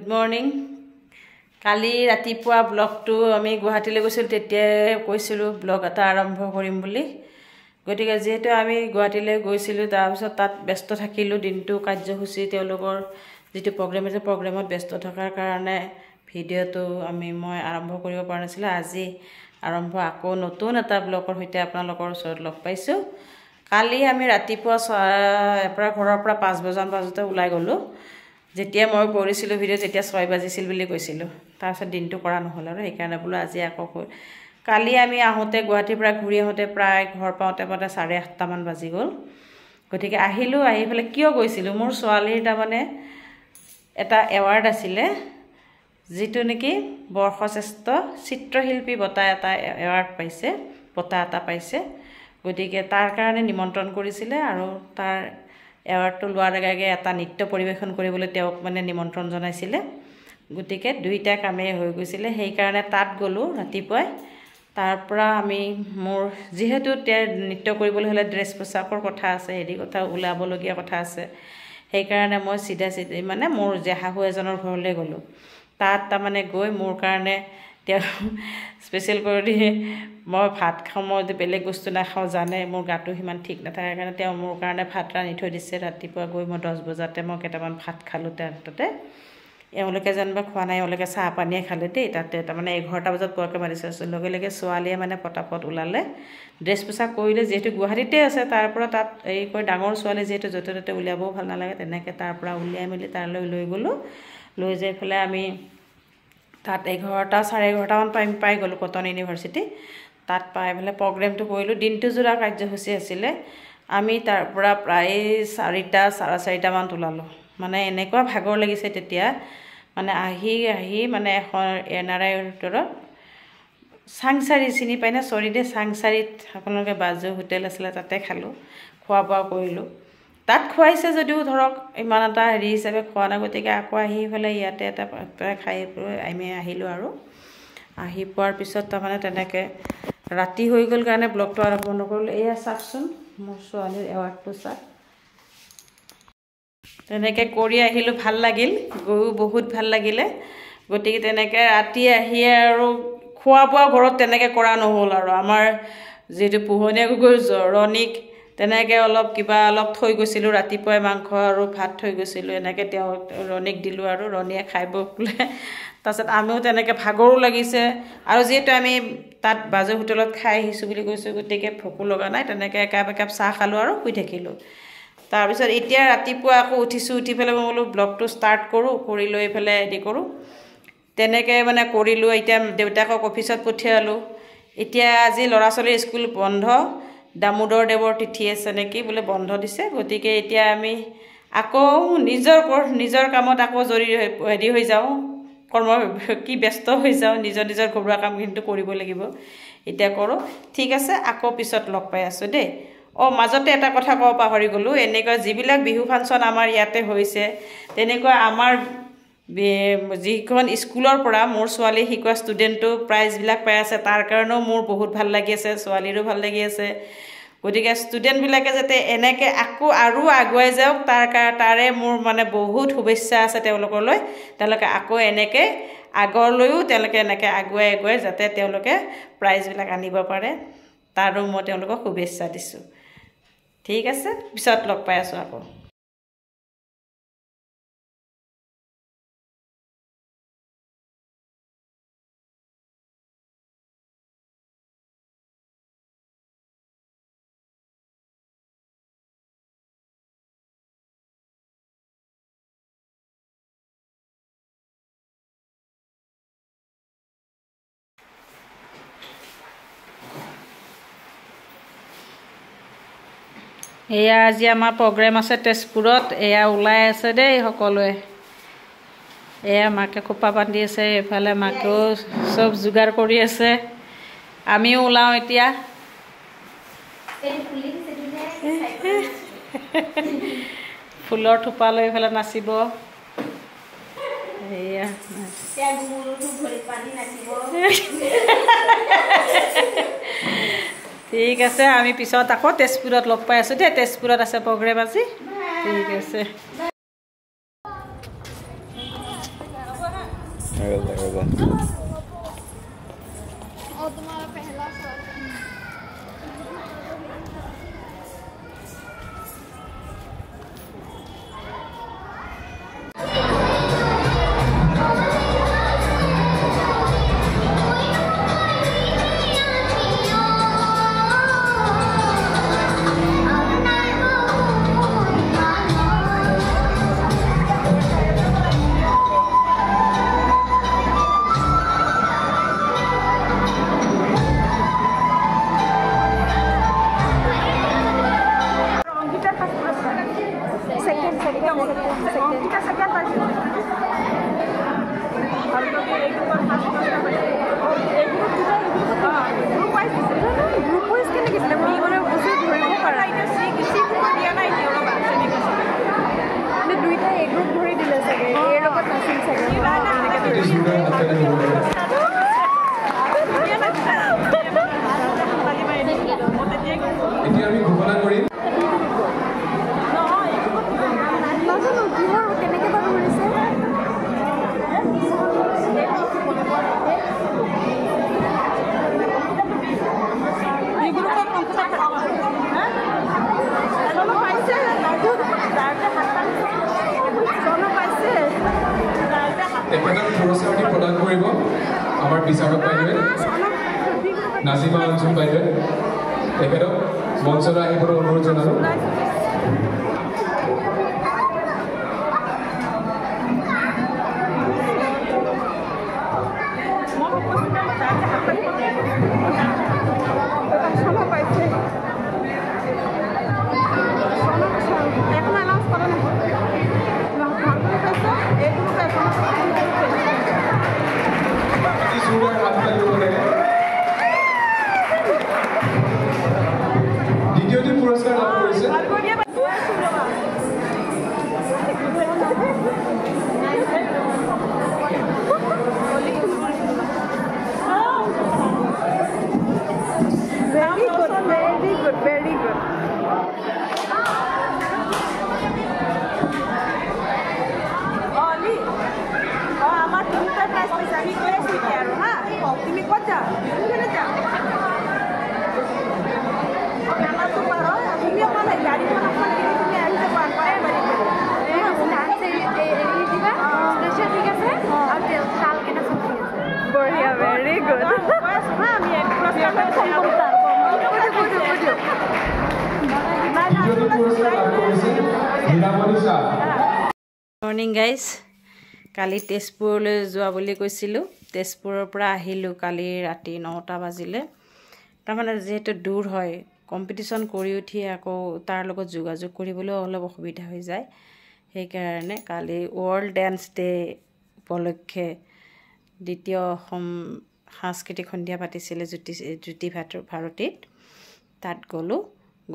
morning কালি ৰাতিপুৱা ব্লগটো আমি গুৱাহাটীলৈ গৈছিলোঁ তেতিয়াই কৈছিলোঁ ব্লগ এটা আৰম্ভ কৰিম বুলি গতিকে যেহেতু আমি গুৱাহাটীলৈ গৈছিলোঁ তাৰপিছত তাত ব্যস্ত থাকিলোঁ দিনটো কাৰ্যসূচী তেওঁলোকৰ যেটো প্ৰগ্ৰাম আছে প্ৰগ্ৰামত ব্যস্ত থকাৰ কাৰণে ভিডিঅ'টো মই আৰম্ভ কৰিব পৰা নাছিলোঁ আজি আৰম্ভ আকৌ নতুন এটা ব্লগৰ সৈতে আপোনালোকৰ ওচৰত লগ পাইছোঁ কালি আমি ৰাতিপুৱা ঘৰৰ পৰা 5 বজাতে ওলাই গ'লোঁ যেতিয়া মই কৰিছিলোঁ ভিডিঅ' যেতিয়া 6 বাজিছিল বুলি কৈছিলোঁ তাৰপিছত দিনটো কৰা নহ'ল আৰু সেইকাৰণে বোলো আজি আকৌ কালি আমি আহোঁতে গুৱাহাটীৰ পৰা ঘূৰি আহোঁতে প্ৰায় ঘৰ পাওঁতে 8:30 মান বাজি গ'ল গতিকে আহি পেলাই কিয় গৈছিলোঁ মোৰ ছোৱালীৰ তাৰমানে এটা এৱাৰ্ড আছিলে যেটো নেকি বৰ্ষশ্ৰেষ্ঠ চিত্ৰশিল্পী বঁটা এটা এৱাৰ্ড পাইছে বঁটা এটা পাইছে গতিকে তাৰ কাৰণে নিমন্ত্ৰণ কৰিছিলে আৰু তাৰ এৱাৰ্ডটো লোৱাৰ আগে এটা নৃত্য পৰিৱেশন কৰিবলৈ তেওঁক নিমন্ত্ৰণ জনাইছিলে গতিকে দুইটা কামেই হৈ গৈছিলে সেই কাৰণে তাত গ'লোঁ ৰাতিপুৱাই তাৰ পৰা আমি মোৰ যেহেতু নৃত্য কৰিবলৈ হ'লে ড্ৰেছ পোছাকৰ কথা আছে হেৰি কথা ওলাবলগীয়া কথা আছে সেই কাৰণে মই চিধা মোৰ শাহু এজনৰ ঘৰলৈ গ'লোঁ তাত তাৰমানে গৈ মোৰ কাৰণে তেওঁ স্পেচিয়েল কৰি মই ভাত খাওঁ মই বেলেগ বস্তু নাখাওঁ জানে মোৰ গাটো সিমান ঠিক নাথাকে কাৰণে তেওঁ মোৰ কাৰণে ভাত ৰান্ধি থৈ দিছে ৰাতিপুৱা গৈ মই 10 বজাতে মই কেইটামান ভাত খালোঁ তাতে এওঁলোকে যেনিবা খোৱা নাই এওঁলোকে চাহ পানীয়ে খালে দেই তাতে তাৰমানে 11টা বজাত পোৱাকৈ মাতিছে লগে ছোৱালীয়ে পটাপট ওলালে ড্ৰেছ পোছাক কৰিলে যিহেতু গুৱাহাটীতে আছে তাৰ পৰা তাত এই কৈ ডাঙৰ ছোৱালী যিহেতু য'তে ত'তে উলিয়াবও ভাল নালাগে তেনেকৈ তাৰ পৰা উলিয়াই মেলি তালৈ লৈ গ'লোঁ লৈ যাই পেলাই আমি তাত 11টা 11:30 মান পাই গ'লোঁ কটন ইউনিভাৰ্চিটি তাত পাই পেলাই প্ৰগ্ৰেমটো কৰিলোঁ দিনটো জোৰা কাৰ্যসূচী আছিলে আমি তাৰ পৰা প্ৰায় 4টা 4:30 মান ওলালোঁ এনেকুৱা ভাগৰ লাগিছে তেতিয়া আহি এখন এনআৰআইৰ ভিতৰত চাংচাৰি চিনি পাই না চৰিদে চাংচাৰিত আপোনালোকে বাজু হোটেল আছিলে তাতে খালোঁ খোৱা বোৱা কৰিলোঁ তাত খুৱাইছে যদিও ধৰক ইমান এটা হেৰি হিচাপে খোৱা নাই গতিকে আকৌ আহি পেলাই ইয়াতে এটা খাই আমি আহিলোঁ আৰু আহি পোৱাৰ পিছত তাৰমানে তেনেকৈ ৰাতি হৈ গ'ল কাৰণে ব্লগটো আৰম্ভ নকৰিলোঁ এয়া চাওকচোন মোৰ ছোৱালীৰ এৱাৰ্ডটো চাওক তেনেকৈ কৰি আহিলোঁ ভাল লাগিল গৈও বহুত ভাল লাগিলে গতিকে তেনেকৈ ৰাতি আহি আৰু খোৱা বোৱা ঘৰত তেনেকৈ কৰা নহ'ল আৰু আমাৰ যিহেতু পোহনীয়া কুকুৰ ৰণীক তেনেকৈ অলপ থৈ গৈছিলোঁ ৰাতিপুৱাই মাংস আৰু ভাত থৈ গৈছিলোঁ এনেকৈ তেওঁ ৰণীক দিলোঁ আৰু ৰণীয়ে খাই বলে তাৰপিছত আমিও তেনেকৈ ভাগৰো লাগিছে আৰু যিহেতু আমি তাত বাজু হোটেলত খাই আহিছোঁ বুলি কৈছোঁ গতিকে ভোকো লগা নাই তেনেকৈ একাপ চাহ খালোঁ আৰু শুই থাকিলোঁ তাৰপিছত এতিয়া ৰাতিপুৱা আকৌ উঠি পেলাই মই বোলো ব্লগটো ষ্টাৰ্ট কৰোঁ কৰি লৈ পেলাই হেৰি কৰোঁ তেনেকৈ কৰিলোঁ এতিয়া দেউতাকক অফিচত পঠিয়ালোঁ এতিয়া আজি ল'ৰা ছোৱালীৰ স্কুল বন্ধ দামোদৰ দেৱৰ তিথি আছে নেকি বোলে বন্ধ দিছে গতিকে এতিয়া আমি আকৌ নিজৰ কামত আকৌ হেৰি হৈ যাওঁ ব্যস্ত হৈ যাওঁ নিজৰ ঘৰুৱা কাম কিন্তু কৰিব লাগিব এতিয়া কৰোঁ ঠিক আছে আকৌ পিছত লগ পাই আছোঁ দেই মাজতে এটা কথা ক'ব পাহৰি গ'লোঁ এনেকুৱা যিবিলাক বিহু ফাংচন আমাৰ ইয়াতে হৈছে তেনেকুৱা আমাৰ যিখন স্কুলৰ পৰা মোৰ ছোৱালী শিকোৱা ষ্টুডেণ্টটো প্ৰাইজবিলাক পাই আছে তাৰ কাৰণেও মোৰ বহুত ভাল লাগি আছে ছোৱালীৰো ভাল লাগি আছে গতিকে ষ্টুডেণ্টবিলাকে যাতে এনেকৈ আকৌ আৰু আগুৱাই যাওক তাৰে মোৰ বহুত শুভেচ্ছা আছে তেওঁলোকলৈ তেওঁলোকে আকৌ এনেকৈ আগলৈও তেওঁলোকে এনেকৈ আগুৱাই যাতে তেওঁলোকে প্ৰাইজবিলাক আনিব পাৰে তাৰো মই তেওঁলোকক শুভেচ্ছা দিছোঁ ঠিক আছে পিছত লগ পাই আছোঁ আকৌ এয়া আজি আমাৰ প্ৰগ্ৰেম আছে তেজপুৰত এয়া ওলাই আছে দেই সকলোৱে এয়া মাকে খোপা বান্ধি আছে এইফালে মাকেও চব যোগাৰ কৰি আছে আমিও ওলাওঁ এতিয়া ফুলৰ থোপা লৈ এইফালে নাচিব এয়া ঠিক আছে আমি পিছত আকৌ তেজপুৰত লগ পাই আছোঁ দেই তেজপুৰত আছে প্ৰগ্ৰেম আজি ঠিক আছে तुम्हारा पहला सवाल পুৰস্কাৰটি প্ৰদান কৰব আমাৰ বিচাৰক বাইদেৱে নাজিমা আঞ্জুম বাইদেৱে তেখেতক মঞ্চলৈ আহিবলৈ অনুৰোধ জনালোঁ দ্বিতীয়টি পুৰস্কাৰ লাভ কৰিছে very good আমার তিনটা প্রাইস পাইছে আমি কই আছি কি আর হ্যাঁ তুমি কত যাও তুমি যাও আমার তো পারো তুমি ওখানে গাড়ি কোন আপনি তুমি আইতে পার পারে বাড়ি ডান্স এই দিবা স্পেশাল ঠিক আছে আর কালকে না সব ঠিক আছে বঢ়িয়া ভেরি গুড হ্যাঁ আমি এক পুরস্কার সম্পূর্ণ মৰ্ণিং গাইজ কালি তেজপুৰলৈ যোৱা বুলি কৈছিলোঁ তেজপুৰৰ পৰা আহিলোঁ কালি ৰাতি 9টা বাজিলে তাৰমানে যিহেতু দূৰ হয় কম্পিটিশ্যন কৰি উঠি আকৌ তাৰ লগত যোগাযোগ কৰিবলৈ অলপ অসুবিধা হৈ যায় সেইকাৰণে কালি ৱৰ্ল্ড ডেন্স ডে উপলক্ষে দ্বিতীয় অসম সাংস্কৃতিক সন্ধিয়া পাতিছিলে জ্যোতি ভাৰতীত তাত গ'লোঁ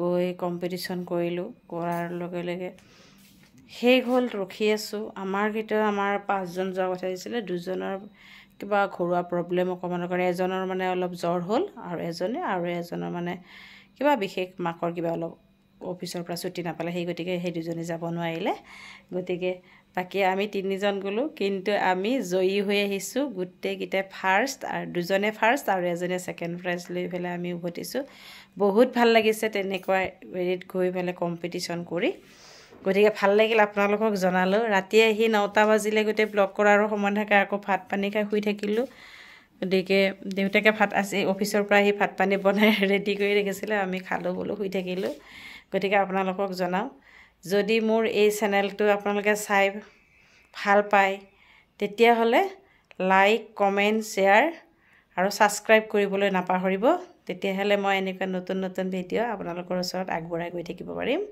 গৈ কম্পিটিশ্যন কৰিলোঁ কৰাৰ লগে লগে শেষ হ'ল ৰখি আছোঁ আমাৰ ভিতৰত আমাৰ 5জন যোৱা কথা হৈছিলে 2জনৰ কিবা ঘৰুৱা প্ৰব্লেম অকণমানৰ কাৰণে এজনৰ মানে অলপ জ্বৰ হ'ল আৰু এজনৰ মানে কিবা বিশেষ মাকৰ কিবা অলপ অফিচৰ পৰা ছুটি নাপালে সেই গতিকে সেই 2জনে যাব নোৱাৰিলে গতিকে বাকী আমি 3জন গ'লোঁ কিন্তু আমি জয়ী হৈ আহিছোঁ গোটেইকেইটাই ফাৰ্ষ্ট আৰু 2জনে ফাৰ্ষ্ট আৰু এজনে ছেকেণ্ড প্ৰাইজ লৈ পেলাই আমি উভতিছোঁ বহুত ভাল লাগিছে তেনেকুৱা হেৰিত গৈ পেলাই কম্পিটিশ্যন কৰি গতিকে ভাল লাগিল আপোনালোকক জনালোঁ ৰাতি আহি 9টা বাজিলে গোটেই ব্লগ কৰাৰো সময় থাকে আকৌ ভাত পানী খাই শুই থাকিলোঁ গতিকে দেউতাকে ভাত আছে অফিচৰ পৰা আহি ভাত পানী বনাই ৰেডি কৰি ৰাখিছিলে আমি খালোঁ বোলো শুই থাকিলোঁ গতিকে আপোনালোকক জনাওঁ যদি মোৰ এই চেনেলটো আপোনালোকে চাই ভাল পায় তেতিয়াহ'লে লাইক কমেণ্ট শ্বেয়াৰ আৰু ছাবস্ক্ৰাইব কৰিবলৈ নাপাহৰিব তেতিয়াহ'লে মই এনেকুৱা নতুন নতুন ভিডিঅ' আপোনালোকৰ ওচৰত আগবঢ়াই গৈ থাকিব পাৰিম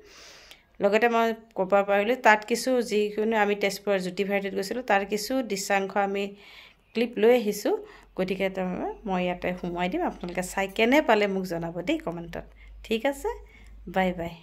লগতে মই ক'ব পাৰিলোঁ তাত কিছু যিকোনো আমি তেজপুৰৰ জ্যোতি ভাৰতীত গৈছিলোঁ তাৰ কিছু দৃশ্যাংশ আমি ক্লিপ লৈ আহিছোঁ গতিকে মই ইয়াতে সোমোৱাই দিম আপোনালোকে চাই কেনে পালে মোক জনাব দেই কমেণ্টত ঠিক আছে বাই বাই